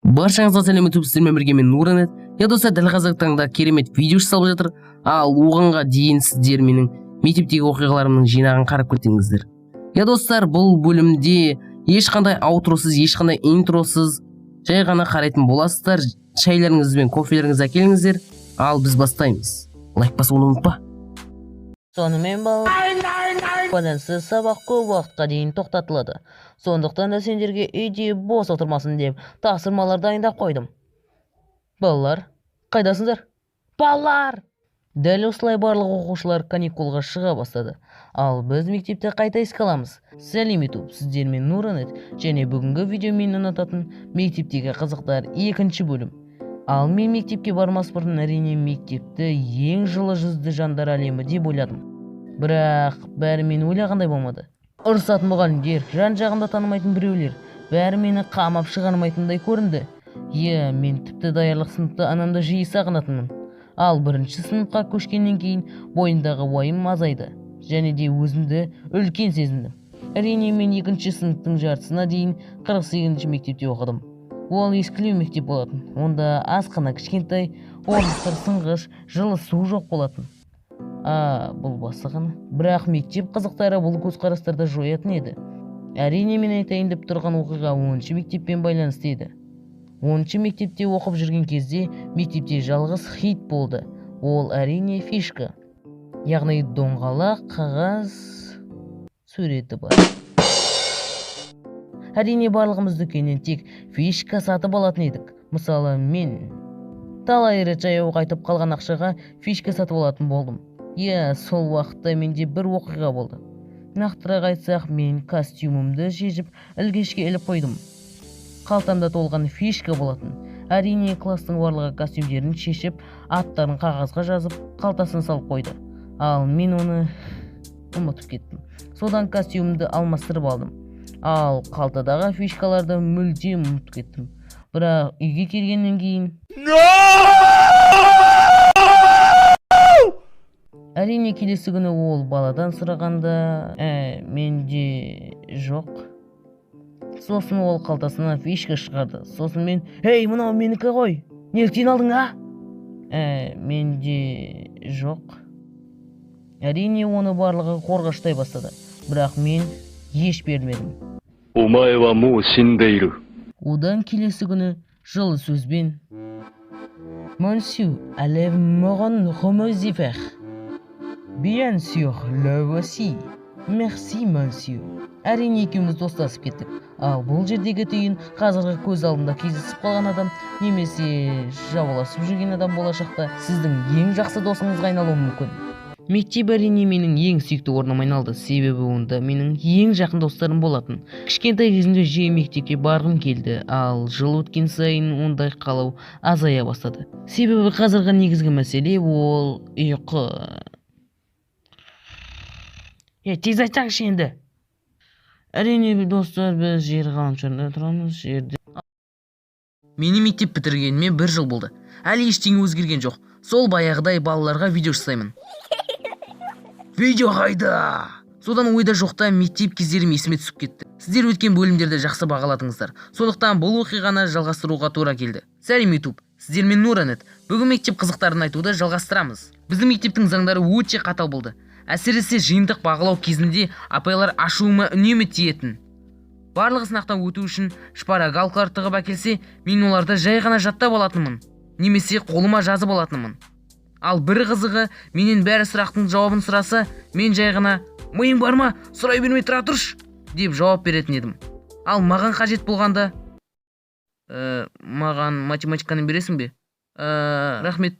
Баршаңызға сәлем, сіздермен бірге мен Нуранет. Достар, дәл қазіргі таңда керемет видео салып жатыр. Ал оғанға дейін сіздер менің мектептегі оқиғаларымның жинағын қарап кетіңіздер. Достар, бұл бөлімде ешқандай аутросыз, ешқандай интросыз жай ғана қарайтын боласыздар. Шайларыңыз бен кофелеріңізді әкеліңіздер. Ал біз бастаймыз. Лайк басуды ұмытпа. Сонымен байланысты сабақ көп уақытқа дейін тоқтатылады. Сондықтан да сендерге үйде бос отырмасын деп тапсырмалар дайындап қойдым. Балалар, қайдасыңдар? Балалар! Дәл осылай барлық оқушылар каникулға шыға бастады. Ал біз мектепте қайта еске аламыз. Сәлем YouTube, сіздермен Нуранет, және бүгінгі видео мен ұнататын мектептегі қызықтар 2-ші бөлім. Ал мен мектепке бармас бұрын әрине мектепті ең жылы жүзді жандар әлемі деп ойладым. Бірақ бәрі мені ойлағандай болмады. Ұрысатын мұғалімдер, жан-жағында танымайтын біреулер, бәрі мені қамап шығармайтындай көрінді. Мен тіпті даярлық сыныпта анамды жиі сағынатынмын. Ал 1-ші сыныпқа көшкеннен кейін бойымдағы уайым азайды, және де өзімді үлкен сезіндім. Әрине мен 2-ші сыныптың жартысына дейін 48-ші мектепте оқыдым. Ол ескілеу мектеп болатын. Онда асқана кішкентай, орындықтар сынғыш, жылы су жоқ болатын. Бұл басы ғана. Бірақ мектеп қызықтары бұл көзқарастарды жоятын еді. Әрине мен айтайын деп тұрған оқиға 10-ші мектеппен байланысты еді. 10-ші мектепте оқып жүрген кезде мектепте жалғыз хит болды. Ол әрине фишка. Яғни доңғалақ қағаз суреті бар. Әрине барлығымыз дүкеннен тек фишка сатып алатын едік. Мысалы, мен талай рет жаяу қайтып қалған ақшаға фишка сатып алатын болдым. Сол уақытта менде бір оқиға болды. Нақтырақ айтсақ, мен костюмымды шешіп ілгешке іліп қойдым. Қалтамда толған фишка болатын. Әрине кластың барлығы костюмдерін шешіп, аттарын қағазға жазып, қалтасын салып қойды. Ал мен оны ұмытып кеттім. Содан костюмымды алмастырып алдым. Ал қалтадағы фишкаларды мүлдем ұмытып кеттім. Бірақ үйге келгеннен кейін әрине келесі күні ол баладан сұрағанда менде жоқ. Сосын ол қалтасынан фишка шығарды. Сосын мен, мынау менікі ғой, неліктен алдың, менде жоқ. Әрине оны барлығы қорғаштай бастады. Бірақ мен еш бермедім. Одан келесі күні жылы сөзбен Monsieur, allez-moi remercier. Bien sûr, le voici. Merci, monsieur. Әрине екеуміз достасып кеттік. Ал бұл жердегі түйін қазіргі көз алдында кездесіп қалған адам немесе жауласып жүрген адам болашақта сіздің ең жақсы досыңызға айналуы мүмкін. Мектеп әрине менің ең сүйікті орным айналды, себебі онда менің ең жақын достарым болатын. Кішкентай кезімде жиі мектепке барғым келді, ал жыл өткен сайын ондай қалау азая бастады. Себебі қазіргі негізгі мәселе ол ұйқы. Тез айтсаңшы енді. Әрине достар, біз жер ғаламшарында тұрамыз, жерде. Мені мектеп бітіргеніме 1 жыл болды. Әлі ештеңе өзгерген жоқ. Сол баяғыдай балаларға видео жасаймын. Видео қайда? Содан ойда жоқта мектеп кездерім есіме түсіп кетті. Сіздер өткен бөлімдерді жақсы бағалатыңыздар. Сондықтан бұл оқиғаны жалғастыруға тура келді. Сәлем YouTube, сіздермен Нуранет. Бүгін мектеп қызықтарын айтуды жалғастырамыз. Біздің мектептің заңдары өте қатал болды. Әсіресе жиынтық бағалау кезінде апайлар ашуыма үнемі тиетін. Барлығы сынақтан өту үшін шпаргалкалар тығып әкелсе, мен оларды жай ғана жаттап алатынмын, немесе қолыма жазып алатынмын. Ал бір қызығы, менен бәрі сұрақтың жауабын сұраса, мен жай ғана «Миың бар ма? Сұрай бермей тұра тұрш!» деп жауап беретін едім. Ал маған қажет болғанда маған математиканы бересің бе? Рахмет.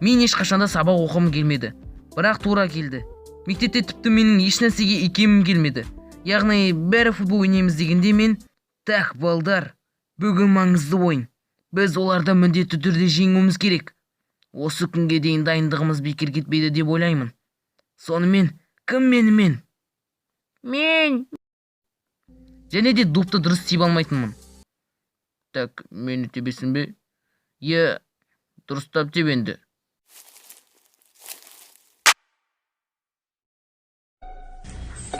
Мен ешқашанда сабақ оқығым келмеді, бірақ тура келді. Мектепте тіпті менің ешнәрсеге икемім келмеді. Яғни бәрі футбол ойнаймыз дегенде мен «Так, балдар, бүгін маңызды ойын. Біз оларды міндетті түрде жеңуіміз керек. Осы күнге дейін дайындығымыз бекер кетпейді деп ойлаймын. Сонымен, кім мен? Мен! Және де допты дұрыс тиіп алмайтынмын. Так, мені тебесің бе? Дұрыстап теб енді.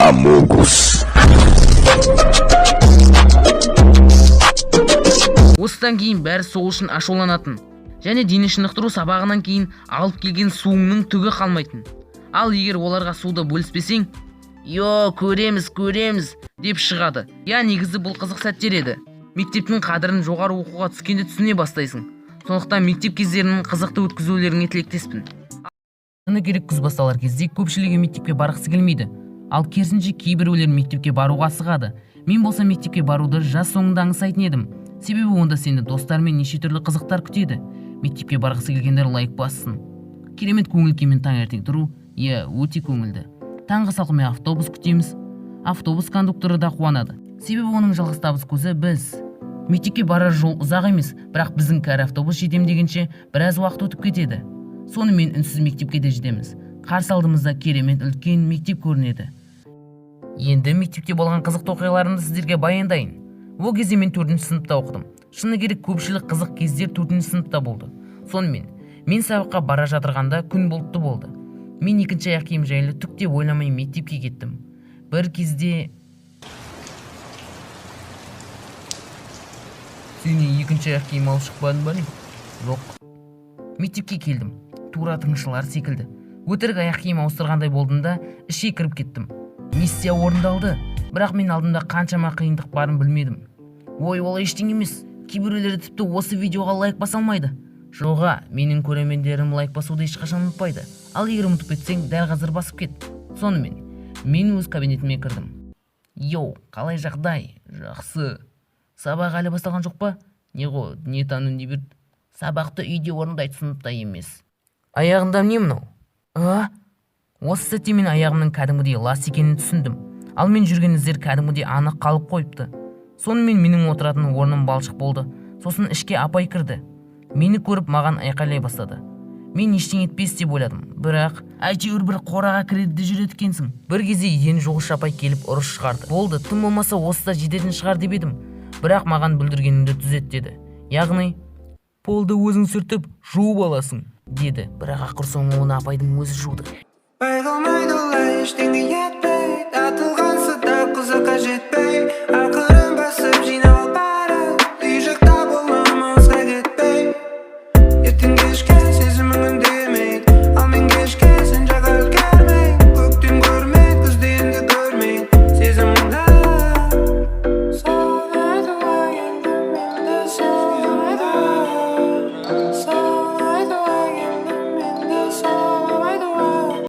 Amogus. осыдан кейін бәрі сол үшін ашуланатын. Және дене шынықтыру сабағынан кейін алып келген суыңның түгі қалмайтын. Ал егер оларға суды бөліспесең, көреміз деп шығады. Негізі бұл қызық сәттер еді. Мектептің қадірін жоғары оқуға түскенде түсіне бастайсың. Сондықтан мектеп кездерінің қызықты өткізулеріңе тілектеспін. Шыны керек, күз басталар кезде көпшілігі мектепке барғысы келмейді. Ал керісінше кейбіреулер мектепке баруға асығады. Мен болса мектепке баруды жаз соңында аңсайтын едім. Себебі онда сені достармен неше түрлі қызықтар күтеді. Мектепке барғысы келгендер лайк бассын. Керемет көңіл-күймен таңертең тұру, өте көңілді. Таңғы салқынмен автобус күтеміз. Автобус кондукторы да қуанады. Себебі оның жалғыз табыс көзі біз. Мектепке барар жол ұзақ емес, бірақ біздің кәрі автобус жетем дегенше біраз уақыт өтіп кетеді. Сонымен үнсіз мектепке де жетеміз. Қарсы алдымызда керемет үлкен мектеп көрінеді. Енді мектепте болған қызықты оқиғаларымды сіздерге баяндайын. Ол кезде мен 4-ші сыныпта оқыдым. Шыны керек, көпшілік қызық кездер 4-ші сыныпта болды. Сонымен мен сабаққа бара жатырғанда күн бұлтты болды. Мен екінші аяқ киім жайлы түк те ойламай мектепке кеттім. Бір кезде сені екінші аяқ киім алып шықпадың ба? Жоқ. Мектепке келдім. Тура тыңшылар секілді. Өтірік аяқ киім ауыстырғандай болдым да ішке кіріп кеттім. Миссия орындалды. Бірақ мен алдымда қаншама қиындық барын білмедім. Ол ештеңе емес. Кейбіреулер тіпті осы видеоға лайк баса алмайды. Жоға, менің көрермендерім лайк басуды ешқашан ұмытпайды. Ал егер ұмытып кетсең, дәл қазір басып кет. Сонымен, мен өз кабинетіме кірдім. Қалай жағдай? Жақсы. Сабақ әлі басталған жоқ па? Не тану не бір? Сабақты үйде орындайды, сыныпта емес. Аяғында не мынау? Осы сәтте мен аяғымның кәдімгідей лас екенін түсіндім. Ал мен жүрген іздер кәдімгідей анық қалып қойыпты. Сонымен менің отыратын орным балшық болды. Сосын ішке апай кірді. Мені көріп маған айқайлай бастады. Мен ештеңе етпес деп ойладым. Бірақ әйтеуір бір қораға кіреді жүреді екенсің. Бір кезде ең жоғыш апай келіп ұрыс шығарды. Болды, тым болмаса осыда жететін шығар деп едім. Бірақ маған бүлдіргенімді түзет деді. Яғни, полды өзің сүртіп жуып аласың деді. Бірақ ақыр соңы оны апайдың өзі жуды.